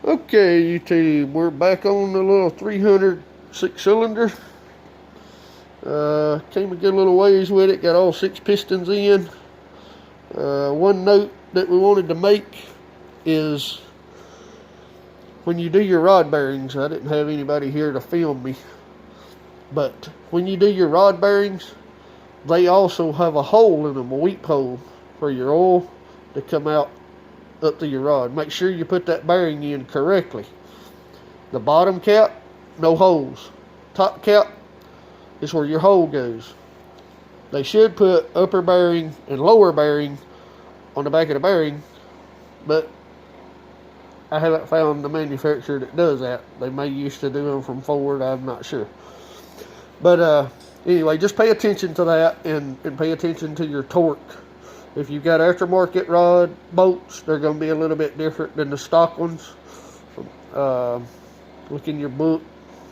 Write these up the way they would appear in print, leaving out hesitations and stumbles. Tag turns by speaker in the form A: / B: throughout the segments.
A: Okay, YouTube, we're back on the little 300 6-cylinder. Came a good little ways with it, got all 6 pistons in. One note that we wanted to make is when you do your rod bearings, I didn't have anybody here to film me, but when you do your rod bearings, they also have a hole in them, a weep hole for your oil to come out up to your rod. Make sure you put that bearing in correctly. The bottom cap, no holes. Top cap is where your hole goes. They should put upper bearing and lower bearing on the back of the bearing, but I haven't found the manufacturer that does that. They may used to do them from Ford, I'm not sure. But anyway, just pay attention to that and pay attention to your torque. If you've got aftermarket rod bolts, they're going to be a little bit different than the stock ones. Look in your book,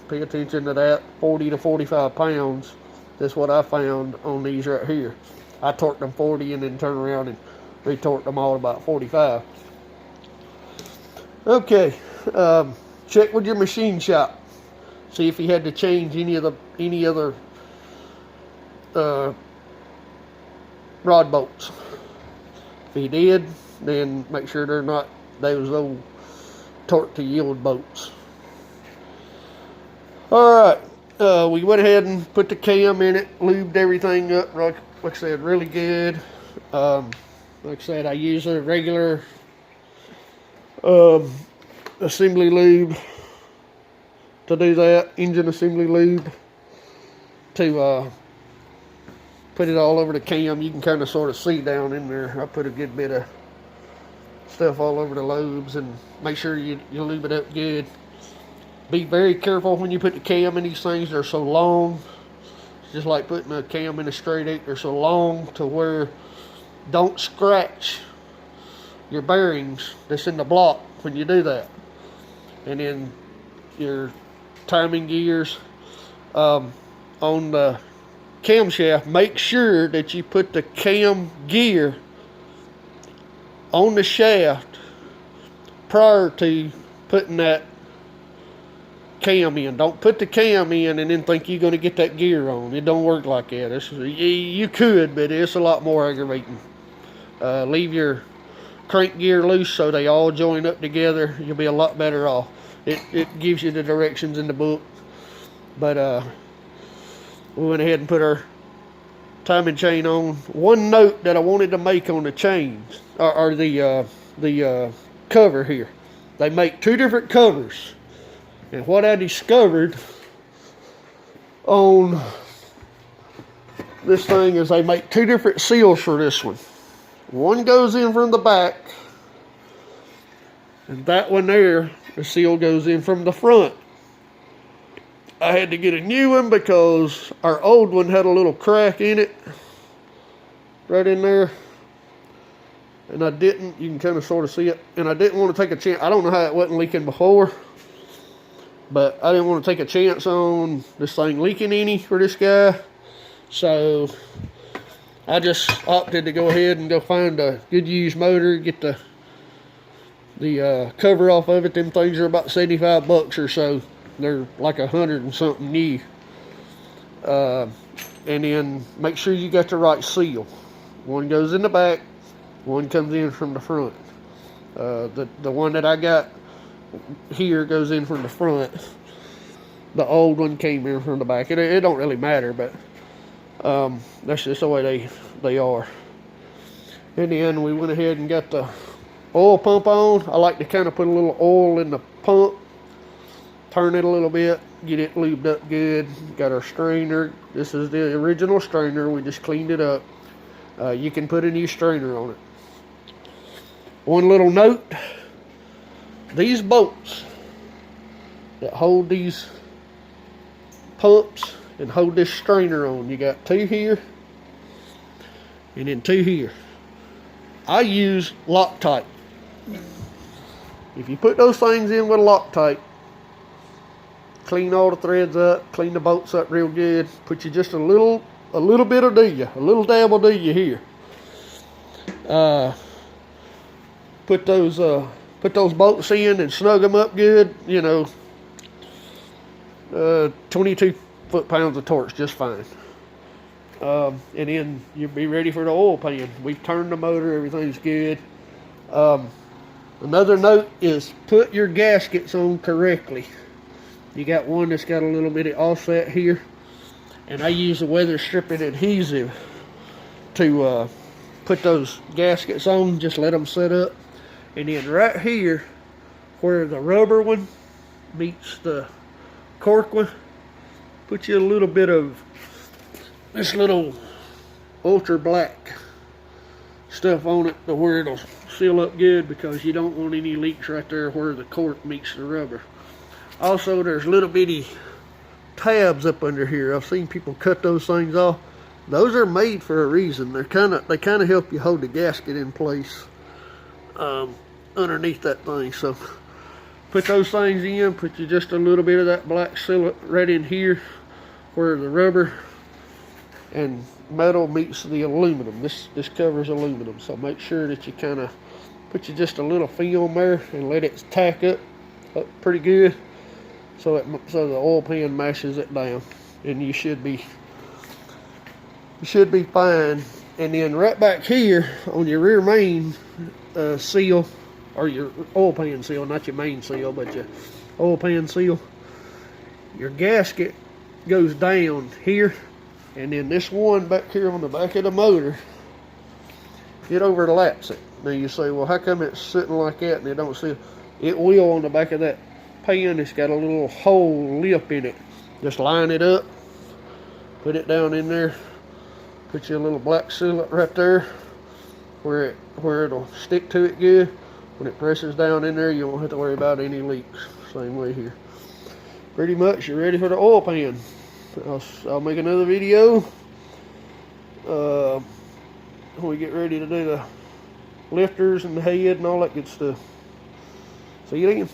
A: pay attention to that. 40 to 45 pounds. That's what I found on these right here. I torqued them 40 and then turned around and retorqued them all about 45. Okay, check with your machine shop. See if he had to change any other rod bolts. If he did, then make sure they're not those old torque to yield bolts. Alright, we went ahead and put the cam in it, lubed everything up, like I said, really good. Like I said, I use a regular assembly lube to do that, engine assembly lube, to put it all over the cam. You can kind of sort of see down in there. I put a good bit of stuff all over the lobes, and make sure you lube it up good. Be very careful when you put the cam in these things. They're so long. It's just like putting a cam in a straight 8. They're so long to where don't scratch your bearings that's in the block when you do that. And then your timing gears on the camshaft, make sure that you put the cam gear on the shaft prior to putting that cam in. Don't put the cam in and then think you're going to get that gear on. It don't work like that. You could, but it's a lot more aggravating. Leave your crank gear loose so they all join up together. You'll be a lot better off. It gives you the directions in the book. But we went ahead and put our timing chain on. One note that I wanted to make on the chains, or the cover here. They make 2 different covers. And what I discovered on this thing is they make 2 different seals for this one. One goes in from the back, and that one there, the seal goes in from the front. I had to get a new one because our old one had a little crack in it, right in there. And I didn't, you can kind of sort of see it, and I didn't want to take a chance. I don't know how it wasn't leaking before, but I didn't want to take a chance on this thing leaking any for this guy. So I just opted to go ahead and go find a good used motor, get the cover off of it. Them things are about 75 bucks or so. They're like 100 and something new. And then make sure you got the right seal. One goes in the back, one comes in from the front. The one that I got here goes in from the front. The old one came in from the back. It don't really matter, but that's just the way they are. And then we went ahead and got the oil pump on. I like to kind of put a little oil in the pump, turn it a little bit, get it lubed up good. Got our strainer. This is the original strainer. We just cleaned it up. You can put a new strainer on it. One little note, these bolts that hold these pumps and hold this strainer on, you got 2 here and then 2 here. I use Loctite. If you put those things in with Loctite, clean all the threads up, clean the bolts up real good, put you just a little bit of a little dab will do you here. Put those put those bolts in and snug them up good, 22 foot-pounds of torque just fine. And then you'll be ready for the oil pan. We've turned the motor, everything's good. Another note is put your gaskets on correctly. You got one that's got a little bit of offset here, and I use the weather stripping adhesive to put those gaskets on. Just let them set up, and then right here where the rubber one meets the cork one, put you a little bit of this little ultra black stuff on it to where it'll seal up good, because you don't want any leaks right there where the cork meets the rubber. Also, there's little bitty tabs up under here. I've seen people cut those things off. Those are made for a reason. They kind of help you hold the gasket in place underneath that thing. So put those things in. Put you just a little bit of that black sealant right in here where the rubber and metal meets the aluminum. This covers aluminum, so make sure that you kind of put you just a little film there and let it tack up pretty good, so the oil pan mashes it down, and you should be fine. And then right back here on your rear main seal, or your oil pan seal, not your main seal, but your oil pan seal, your gasket goes down here, and then this one back here on the back of the motor, it overlaps it. Now you say, well, how come it's sitting like that and it don't seal? It will on the back of that pan. It's got a little hole lip in it. Just line it up, put it down in there, put you a little black sealant right there where it'll stick to it good. When it presses down in there, you won't have to worry about any leaks. Same way here. Pretty much you're ready for the oil pan. I'll make another video when we get ready to do the lifters and the head and all that good stuff. See you then.